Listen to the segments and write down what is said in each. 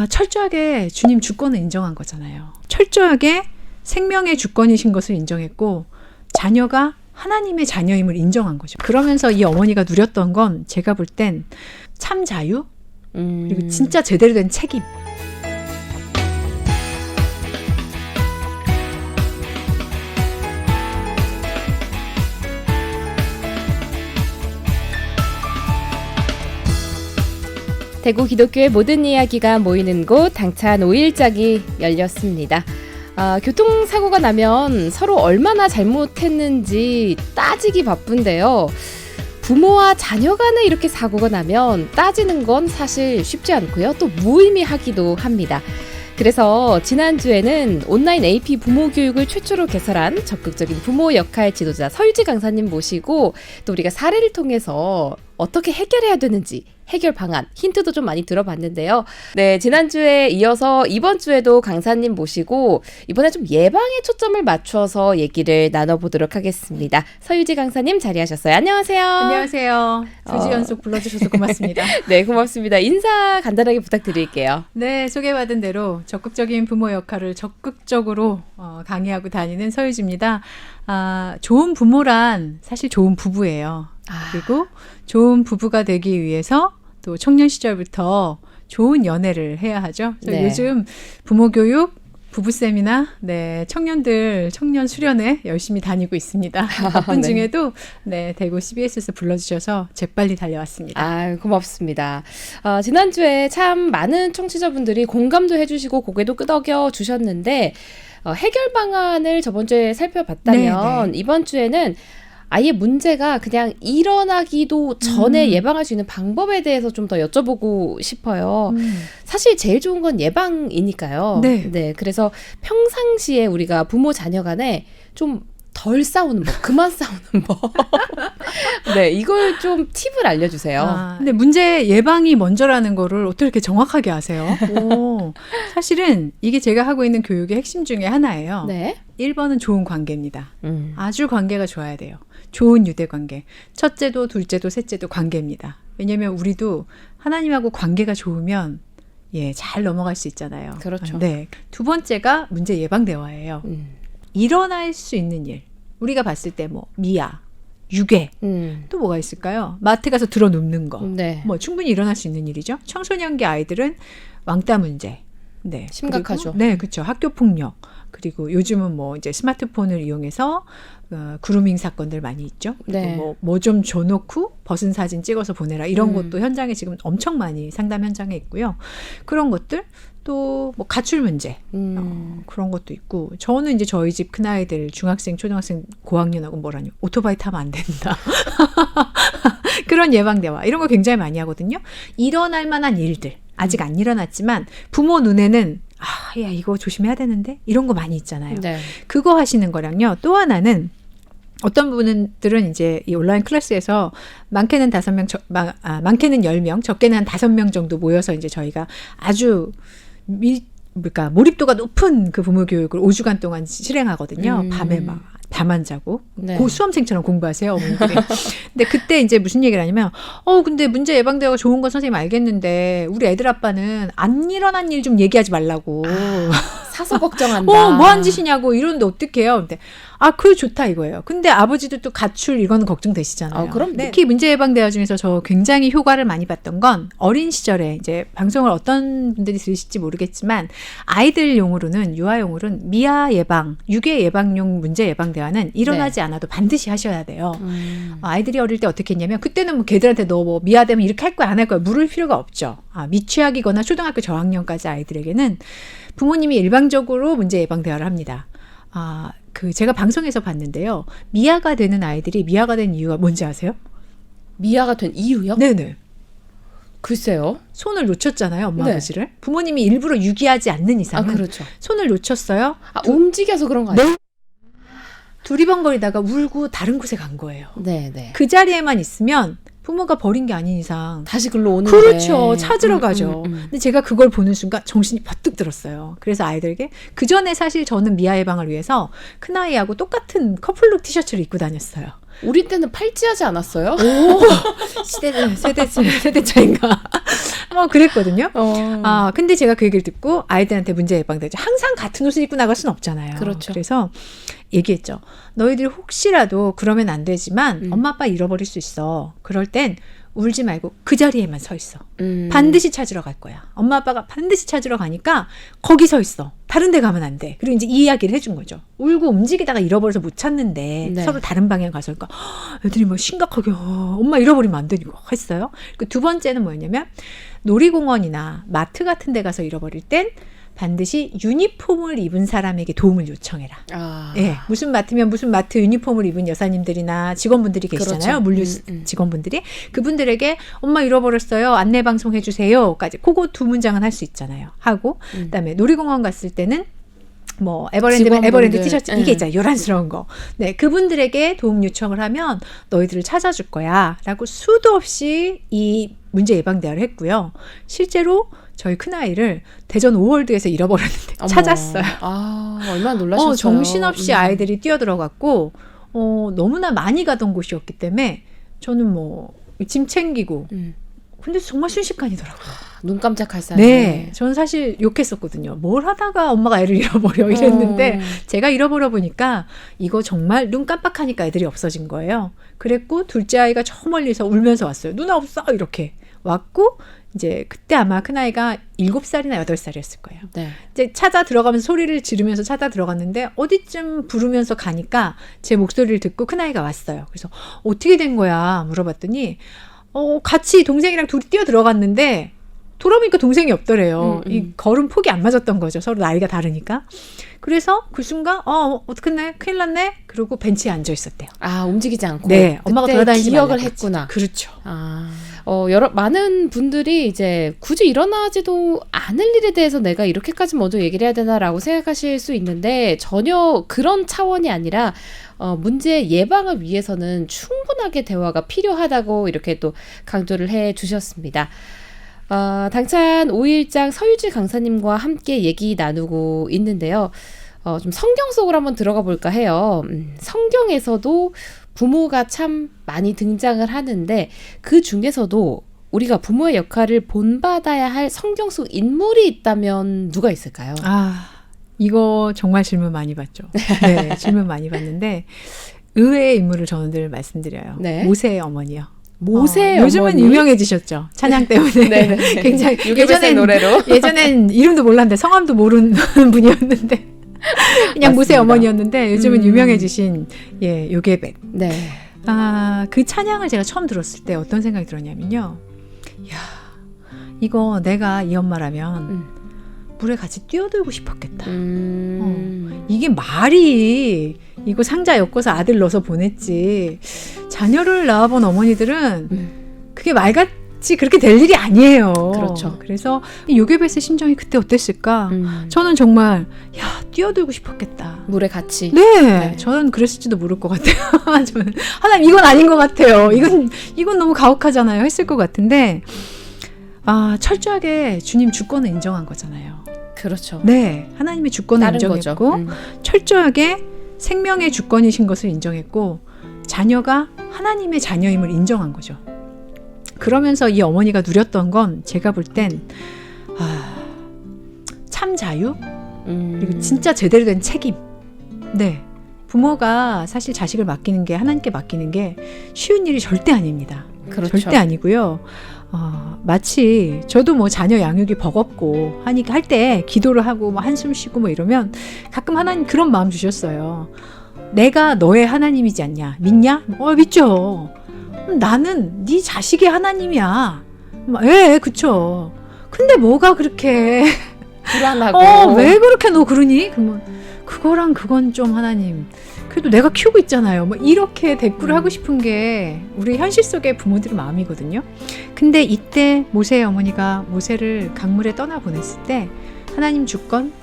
철저하게 주님 주권을 인정한 거잖아요. 철저하게 생명의 주권이신 것을 인정했고 자녀가 하나님의 자녀임을 인정한 거죠. 그러면서 이 어머니가 누렸던 건 제가 볼 땐 참 자유 그리고 진짜 제대로 된 책임. 대구 기독교의 모든 이야기가 모이는 곳 당찬 5일장이 열렸습니다. 교통사고가 나면 서로 얼마나 잘못했는지 따지기 바쁜데요. 부모와 자녀 간에 이렇게 사고가 나면 따지는 건 사실 쉽지 않고요. 또 무의미하기도 합니다. 그래서 지난주에는 온라인 AP 부모 교육을 최초로 개설한 적극적인 부모 역할 지도자 서유지 강사님 모시고 또 우리가 사례를 통해서 어떻게 해결해야 되는지 해결 방안, 힌트도 좀 많이 들어봤는데요. 네, 지난주에 이어서 이번 주에도 강사님 모시고 이번에 좀 예방에 초점을 맞춰서 얘기를 나눠보도록 하겠습니다. 서유지 강사님 자리하셨어요. 안녕하세요. 안녕하세요. 2주 연속 불러주셔서 고맙습니다. 네, 고맙습니다. 인사 간단하게 부탁드릴게요. 네, 소개받은 대로 적극적인 부모 역할을 적극적으로 강의하고 다니는 서유지입니다. 좋은 부모란 사실 좋은 부부예요. 그리고 좋은 부부가 되기 위해서 또 청년 시절부터 좋은 연애를 해야 하죠. 네. 요즘 부모 교육, 부부 세미나, 청년 수련회 열심히 다니고 있습니다. 바쁜 네. 중에도 대구 CBS에서 불러주셔서 재빨리 달려왔습니다. 고맙습니다. 지난주에 참 많은 청취자분들이 공감도 해주시고 고개도 끄덕여 주셨는데 해결 방안을 저번 주에 살펴봤다면 이번 주에는 아예 문제가 그냥 일어나기도 전에 예방할 수 있는 방법에 대해서 좀 더 여쭤보고 싶어요. 사실 제일 좋은 건 예방이니까요. 네, 그래서 평상시에 우리가 부모 자녀 간에 좀 덜 싸우는 법, 그만 싸우는 법. 네, 이걸 좀 팁을 알려주세요. 근데 문제 예방이 먼저라는 거를 어떻게 이렇게 정확하게 아세요? 사실은 이게 제가 하고 있는 교육의 핵심 중에 하나예요. 네. 1번은 좋은 관계입니다. 아주 관계가 좋아야 돼요. 좋은 유대관계. 첫째도 둘째도 셋째도 관계입니다. 왜냐하면 우리도 하나님하고 관계가 좋으면 잘 넘어갈 수 있잖아요. 그렇죠. 네. 두 번째가 문제 예방 대화예요. 일어날 수 있는 일. 우리가 봤을 때 미아, 유괴, 또 뭐가 있을까요? 마트 가서 들어 눕는 거. 네. 충분히 일어날 수 있는 일이죠. 청소년기 아이들은 왕따 문제. 네. 심각하죠. 그리고, 네, 그렇죠. 학교 폭력. 그리고 요즘은 이제 스마트폰을 이용해서 그루밍 사건들 많이 있죠. 그리고 뭐 좀 줘놓고 벗은 사진 찍어서 보내라 이런 것도 현장에 지금 엄청 많이 상담 현장에 있고요. 그런 것들 또 가출 문제 그런 것도 있고 저는 이제 저희 집 큰아이들 중학생, 초등학생, 고학년하고 뭐라뇨 오토바이 타면 안 된다. 그런 예방 대화 이런 거 굉장히 많이 하거든요. 일어날 만한 일들 아직 안 일어났지만 부모 눈에는 야 이거 조심해야 되는데 이런 거 많이 있잖아요. 네. 그거 하시는 거랑요. 또 하나는 어떤 분들은 이제 이 온라인 클래스에서 많게는 5명, 많게는 10명, 적게는 한 5명 정도 모여서 이제 저희가 아주 몰입도가 높은 그 부모 교육을 5주간 동안 실행하거든요. 밤에 잠 안 자고 수험생처럼 공부하세요 어머니들이. 근데 그때 이제 무슨 얘기를 하냐면 근데 문제 예방대화가 좋은 건 선생님 알겠는데 우리 애들 아빠는 안 일어난 일 좀 얘기하지 말라고. 사서 걱정한다. 뭐한 짓이냐고 이러는데 어떡해요. 근데 그게 좋다 이거예요. 근데 아버지도 또 가출 이건 걱정되시잖아요. 그럼 특히 문제 예방 대화 중에서 저 굉장히 효과를 많이 봤던 건 어린 시절에 이제 방송을 어떤 분들이 들으실지 모르겠지만 아이들용으로는 유아용으로는 미아 예방, 유괴 예방용 문제 예방 대화는 일어나지 않아도 반드시 하셔야 돼요. 아이들이 어릴 때 어떻게 했냐면 그때는 걔들한테 너 미아되면 이렇게 할 거야 안 할 거야 물을 필요가 없죠. 미취학이거나 초등학교 저학년까지 아이들에게는 부모님이 일방적으로 문제 예방 대화를 합니다. 제가 방송에서 봤는데요. 미아가 되는 아이들이 미아가 된 이유가 뭔지 아세요? 미아가 된 이유요? 네네. 글쎄요. 손을 놓쳤잖아요. 엄마 아버지를. 부모님이 일부러 유기하지 않는 이상은 그렇죠. 손을 놓쳤어요. 움직여서 그런 거 아니에요? 두리번거리다가 울고 다른 곳에 간 거예요. 네. 그 자리에만 있으면 부모가 버린 게 아닌 이상 다시 글로 오는데. 그렇죠. 찾으러 가죠. 근데 제가 그걸 보는 순간 정신이 버뜩 들었어요. 그래서 아이들에게 그 전에 사실 저는 미아 예방을 위해서 큰아이하고 똑같은 커플룩 티셔츠를 입고 다녔어요. 우리 때는 팔찌하지 않았어요? 오, 세대 차인가? 뭐 그랬거든요. 근데 제가 그 얘기를 듣고 아이들한테 문제 예방되죠. 항상 같은 옷을 입고 나갈 수는 없잖아요. 그렇죠. 그래서 얘기했죠. 너희들이 혹시라도 그러면 안 되지만 엄마 아빠 잃어버릴 수 있어. 그럴 땐 울지 말고 그 자리에만 서 있어. 반드시 찾으러 갈 거야. 엄마 아빠가 반드시 찾으러 가니까 거기 서 있어. 다른 데 가면 안 돼. 그리고 이제 이 이야기를 해준 거죠. 울고 움직이다가 잃어버려서 못 찾는데 네. 서로 다른 방향 가서 그러니까 애들이 막 심각하게 엄마 잃어버리면 안 되니까 했어요. 그 두 번째는 뭐였냐면 놀이공원이나 마트 같은 데 가서 잃어버릴 땐 반드시 유니폼을 입은 사람에게 도움을 요청해라. 예, 무슨 마트면 무슨 마트 유니폼을 입은 여사님들이나 직원분들이 계시잖아요. 그렇죠. 물류 직원분들이. 그분들에게 엄마 잃어버렸어요. 안내 방송 해주세요.까지 그거 두 문장은 할 수 있잖아요. 하고 그다음에 놀이공원 갔을 때는 뭐 에버랜드면 에버랜드 티셔츠 이게 있잖아요. 요란스러운 거. 네, 그분들에게 도움 요청을 하면 너희들을 찾아줄 거야. 라고 수도 없이 이 문제 예방 대화를 했고요. 실제로 저희 큰아이를 대전 5월드에서 잃어버렸는데 찾았어요. 얼마나 놀라셨어요. 정신없이 아이들이 뛰어들어갔고 너무나 많이 가던 곳이었기 때문에 저는 뭐 짐 챙기고 근데 정말 순식간이더라고요. 눈 깜짝할 사이에. 네, 저는 사실 욕했었거든요. 뭘 하다가 엄마가 애를 잃어버려 이랬는데 제가 잃어버려 보니까 이거 정말 눈 깜빡하니까 애들이 없어진 거예요. 그랬고 둘째 아이가 저 멀리서 울면서 왔어요. 누나 없어 이렇게 왔고 이제 그때 아마 큰아이가 7살이나 8살이었을 거예요. 네. 이제 찾아 들어가면서 소리를 지르면서 찾아 들어갔는데 어디쯤 부르면서 가니까 제 목소리를 듣고 큰아이가 왔어요. 그래서 어떻게 된 거야 물어봤더니 같이 동생이랑 둘이 뛰어 들어갔는데 돌아보니까 동생이 없더래요. 이 걸음 폭이 안 맞았던 거죠. 서로 나이가 다르니까. 그래서 그 순간 어떡했네? 큰일 났네? 그러고 벤치에 앉아 있었대요. 움직이지 않고. 네, 엄마가 돌아다니지 기억을 했구나. 그렇죠. 많은 분들이 이제 굳이 일어나지도 않을 일에 대해서 내가 이렇게까지 먼저 얘기를 해야 되나라고 생각하실 수 있는데 전혀 그런 차원이 아니라 문제 예방을 위해서는 충분하게 대화가 필요하다고 이렇게 또 강조를 해 주셨습니다. 당찬 5일장 서유지 강사님과 함께 얘기 나누고 있는데요. 좀 성경 속으로 한번 들어가 볼까 해요. 성경에서도 부모가 참 많이 등장을 하는데 그 중에서도 우리가 부모의 역할을 본받아야 할 성경 속 인물이 있다면 누가 있을까요? 이거 정말 질문 많이 받죠. 네, 질문 많이 받는데 의외의 인물을 저는 늘 말씀드려요. 네. 모세의 어머니요. 모세의 요즘은 어머니? 유명해지셨죠. 찬양 때문에. 굉장히 예전엔 이름도 몰랐는데 성함도 모르는 분이었는데 그냥 모세의 어머니였는데 요즘은 유명해지신 요게벳. 네. 그 찬양을 제가 처음 들었을 때 어떤 생각이 들었냐면요. 이거 내가 이 엄마라면 물에 같이 뛰어들고 싶었겠다. 이게 말이 이거 상자 엮어서 아들 넣어서 보냈지. 자녀를 낳아본 어머니들은 그게 말같이 그렇게 될 일이 아니에요. 그렇죠. 그래서 요게벳의 심정이 그때 어땠을까? 저는 정말 뛰어들고 싶었겠다. 물에 같이. 네, 저는 그랬을지도 모를 것 같아요. 저는 하나님 이건 아닌 것 같아요. 이건 너무 가혹하잖아요. 했을 것 같은데 철저하게 주님 주권을 인정한 거잖아요. 그렇죠. 네, 하나님의 주권을 인정했고 철저하게 생명의 주권이신 것을 인정했고 자녀가 하나님의 자녀임을 인정한 거죠. 그러면서 이 어머니가 누렸던 건 제가 볼 땐 참 자유 그리고 진짜 제대로 된 책임. 네, 부모가 사실 자식을 맡기는 게 하나님께 맡기는 게 쉬운 일이 절대 아닙니다. 그렇죠. 절대 아니고요. 마치 저도 뭐 자녀 양육이 버겁고 하니까 할 때 기도를 하고 뭐 한숨 쉬고 뭐 이러면 가끔 하나님 그런 마음 주셨어요. 내가 너의 하나님이지 않냐? 믿냐? 믿죠. 나는 네 자식의 하나님이야. 그쵸. 근데 뭐가 그렇게 불안하고 왜 그렇게 너 그러니? 그러면 그거랑 그건 좀 하나님 그래도 내가 키우고 있잖아요. 뭐 이렇게 대꾸를 하고 싶은 게 우리 현실 속의 부모들의 마음이거든요. 근데 이때 모세의 어머니가 모세를 강물에 떠나보냈을 때 하나님 주권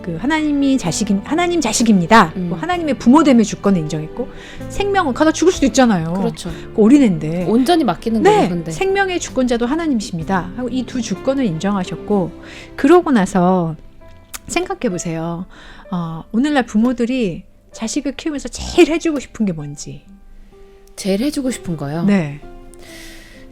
그리고 하나님 자식입니다. 하나님의 부모됨의 주권을 인정했고 생명은 가다 죽을 수도 있잖아요. 그렇죠. 어린애인데 온전히 맡기는 거예요. 근데 생명의 주권자도 하나님이십니다. 하고 이 두 주권을 인정하셨고 그러고 나서 생각해 보세요. 오늘날 부모들이 자식을 키우면서 제일 해주고 싶은 게 뭔지 제일 해주고 싶은 거요. 네.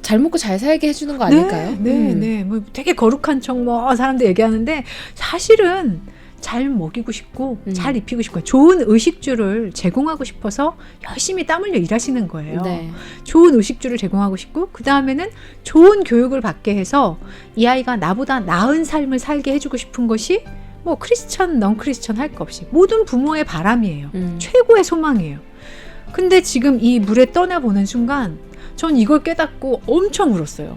잘 먹고 잘 살게 해주는 거 아닐까요? 네. 뭐 되게 거룩한 척 뭐 사람들 얘기하는데 사실은 잘 먹이고 싶고 잘 입히고 싶고 좋은 의식주를 제공하고 싶어서 열심히 땀 흘려 일하시는 거예요. 네. 좋은 의식주를 제공하고 싶고 그 다음에는 좋은 교육을 받게 해서 이 아이가 나보다 나은 삶을 살게 해주고 싶은 것이 뭐 크리스천, 넌 크리스천 할 거 없이 모든 부모의 바람이에요. 최고의 소망이에요. 근데 지금 이 물에 떠나보는 순간 전 이걸 깨닫고 엄청 울었어요.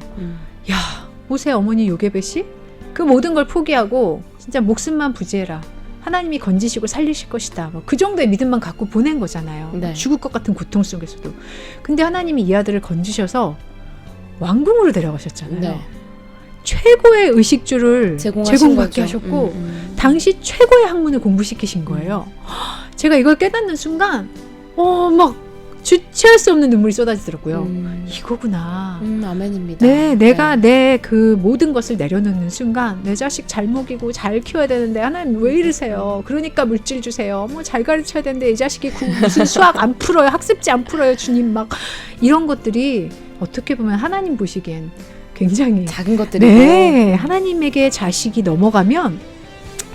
야, 모세 어머니 요게벳이 그 모든 걸 포기하고 진짜 목숨만 부지해라. 하나님이 건지시고 살리실 것이다. 뭐 그 정도의 믿음만 갖고 보낸 거잖아요. 네. 죽을 것 같은 고통 속에서도. 근데 하나님이 이 아들을 건지셔서 왕궁으로 데려가셨잖아요. 네. 최고의 의식주를 제공받게 거죠. 하셨고 당시 최고의 학문을 공부시키신 거예요. 제가 이걸 깨닫는 순간 막 주체할 수 없는 눈물이 쏟아지더라고요. 이거구나. 아멘입니다. 네, 내가 내 그 모든 것을 내려놓는 순간 내 자식 잘 먹이고 잘 키워야 되는데 하나님 왜 이러세요? 그러니까 물질 주세요. 뭐 잘 가르쳐야 되는데 이 자식이 무슨 수학 안 풀어요. 학습지 안 풀어요. 주님 막 이런 것들이 어떻게 보면 하나님 보시기엔 굉장히 작은 것들이고 네, 하나님에게 자식이 넘어가면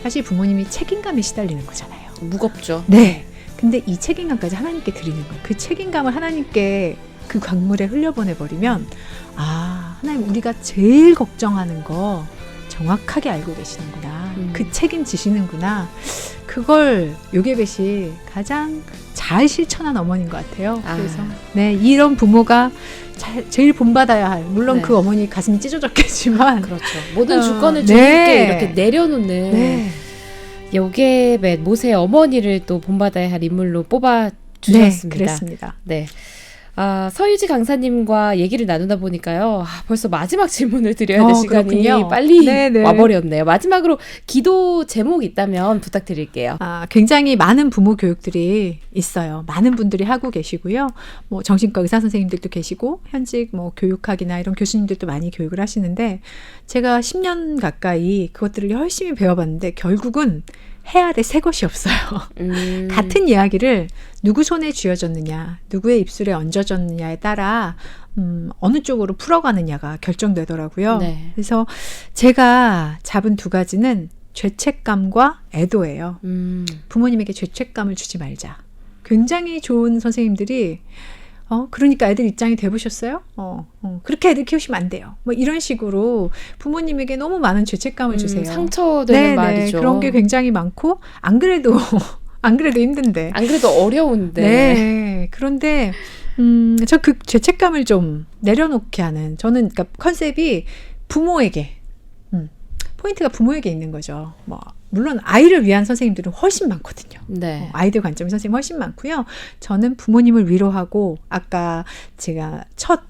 사실 부모님이 책임감에 시달리는 거잖아요. 무겁죠. 네. 근데 이 책임감까지 하나님께 드리는 거예요. 그 책임감을 하나님께 그 강물에 흘려보내버리면 하나님 우리가 제일 걱정하는 거 정확하게 알고 계시는구나. 그 책임지시는구나. 그걸 요게벳이 가장 잘 실천한 어머니인 것 같아요. 그래서 네, 이런 부모가 제일 본받아야 할 물론 네. 그 어머니 가슴이 찢어졌겠지만 그렇죠. 모든 주권을 주님께 네. 이렇게 내려놓는 네. 요게벳 모세의 어머니를 또 본받아야 할 인물로 뽑아 주셨습니다. 네, 그랬습니다. 네. 서유지 강사님과 얘기를 나누다 보니까요. 벌써 마지막 질문을 드려야 될 시간이 그렇군요. 빨리 네네. 와버렸네요. 마지막으로 기도 제목 있다면 부탁드릴게요. 굉장히 많은 부모 교육들이 있어요. 많은 분들이 하고 계시고요. 뭐 정신과 의사 선생님들도 계시고 현직 뭐 교육학이나 이런 교수님들도 많이 교육을 하시는데 제가 10년 가까이 그것들을 열심히 배워봤는데 결국은 해 아래 새 것이 없어요. 같은 이야기를 누구 손에 쥐어졌느냐, 누구의 입술에 얹어졌느냐에 따라 어느 쪽으로 풀어가느냐가 결정되더라고요. 네. 그래서 제가 잡은 두 가지는 죄책감과 애도예요. 부모님에게 죄책감을 주지 말자. 굉장히 좋은 선생님들이 그러니까 애들 입장이 돼보셨어요? 그렇게 애들 키우시면 안 돼요. 뭐 이런 식으로 부모님에게 너무 많은 죄책감을 주세요. 상처되는 말이죠. 그런 게 굉장히 많고 안 그래도 힘든데. 안 그래도 어려운데. 네. 그런데 저 그 죄책감을 좀 내려놓게 하는 저는 그러니까 컨셉이 부모에게 포인트가 부모에게 있는 거죠. 뭐 물론 아이를 위한 선생님들은 훨씬 많거든요. 네. 아이들 관점의 선생님 훨씬 많고요. 저는 부모님을 위로하고 아까 제가 첫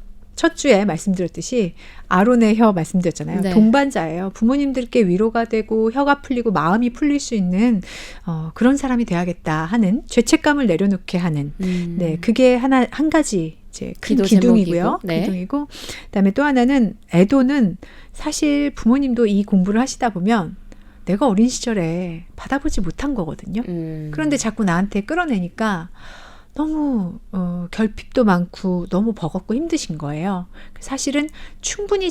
주에 말씀드렸듯이 아론의 혀 말씀드렸잖아요. 네. 동반자예요. 부모님들께 위로가 되고 혀가 풀리고 마음이 풀릴 수 있는 그런 사람이 돼야겠다 하는 죄책감을 내려놓게 하는 네, 그게 한 가지 이제 큰 기둥이고요. 네. 기둥이고 그다음에 또 하나는 애도는 사실 부모님도 이 공부를 하시다 보면 내가 어린 시절에 받아보지 못한 거거든요. 그런데 자꾸 나한테 끌어내니까 너무 결핍도 많고 너무 버겁고 힘드신 거예요. 사실은 충분히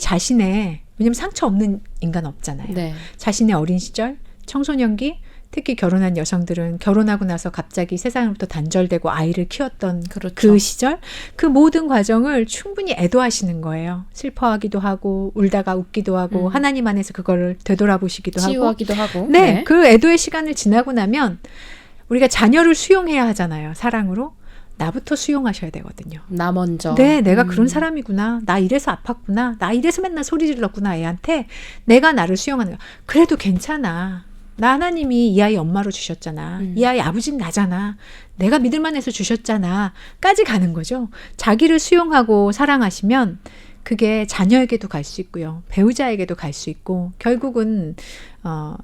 왜냐면 상처 없는 인간 없잖아요. 네. 자신의 어린 시절, 청소년기, 특히 결혼한 여성들은 결혼하고 나서 갑자기 세상으로부터 단절되고 아이를 키웠던 그렇죠. 그 시절, 그 모든 과정을 충분히 애도하시는 거예요. 슬퍼하기도 하고 울다가 웃기도 하고 하나님 안에서 그거를 되돌아보시기도 하고 치유하기도 하고. 네, 그 애도의 시간을 지나고 나면 우리가 자녀를 수용해야 하잖아요. 사랑으로. 나부터 수용하셔야 되거든요. 나 먼저. 네, 내가 그런 사람이구나. 나 이래서 아팠구나. 나 이래서 맨날 소리 질렀구나. 애한테 내가 나를 수용하는 거야. 그래도 괜찮아. 나 하나님이 이 아이 엄마로 주셨잖아. 이 아이 아버지는 나잖아. 내가 믿을만 해서 주셨잖아. 까지 가는 거죠. 자기를 수용하고 사랑하시면 그게 자녀에게도 갈 수 있고요. 배우자에게도 갈 수 있고 결국은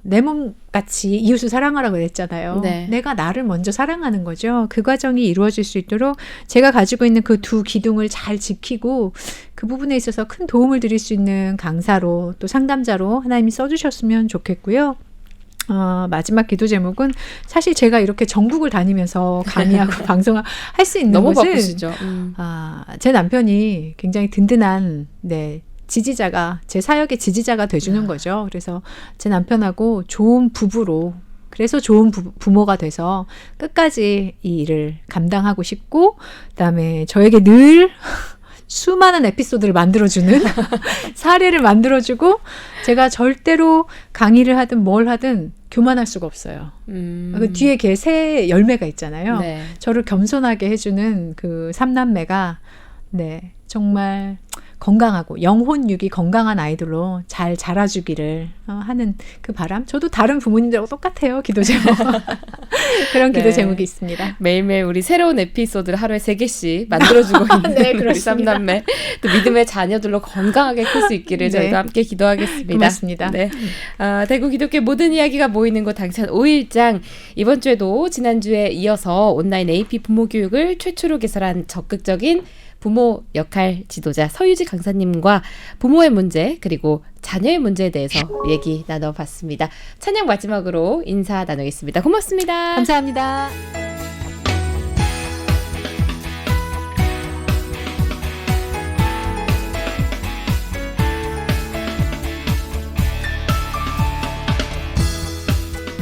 내 몸같이 이웃을 사랑하라고 그랬잖아요. 네. 내가 나를 먼저 사랑하는 거죠. 그 과정이 이루어질 수 있도록 제가 가지고 있는 그 두 기둥을 잘 지키고 그 부분에 있어서 큰 도움을 드릴 수 있는 강사로 또 상담자로 하나님이 써주셨으면 좋겠고요. 마지막 기도 제목은 사실 제가 이렇게 전국을 다니면서 강의하고 방송을 할 수 있는 너무 것은 바쁘시죠. 제 남편이 굉장히 든든한 지지자가 제 사역의 지지자가 돼주는 거죠. 그래서 제 남편하고 좋은 부부로 그래서 좋은 부모가 돼서 끝까지 이 일을 감당하고 싶고 그다음에 저에게 늘 수많은 에피소드를 만들어주는 사례를 만들어주고 제가 절대로 강의를 하든 뭘 하든 교만할 수가 없어요. 그 뒤에 걔 새 열매가 있잖아요. 네. 저를 겸손하게 해주는 그 삼남매가 정말 건강하고 영혼육이 건강한 아이들로 잘 자라주기를 하는 그 바람. 저도 다른 부모님들하고 똑같아요. 기도 제목. 그런 기도 제목이 있습니다. 매일매일 우리 새로운 에피소드를 하루에 3개씩 만들어주고 있는 우리 삼남매. 또 믿음의 자녀들로 건강하게 클 수 있기를 저희도 함께 기도하겠습니다. 고맙습니다. 네. 대구 기독교 모든 이야기가 모이는 곳 당찬 5일장. 이번 주에도 지난주에 이어서 온라인 AP 부모 교육을 최초로 개설한 적극적인 부모 역할 지도자 서유지 강사님과 부모의 문제 그리고 자녀의 문제에 대해서 얘기 나눠봤습니다. 찬양 마지막으로 인사 나누겠습니다. 고맙습니다. 감사합니다.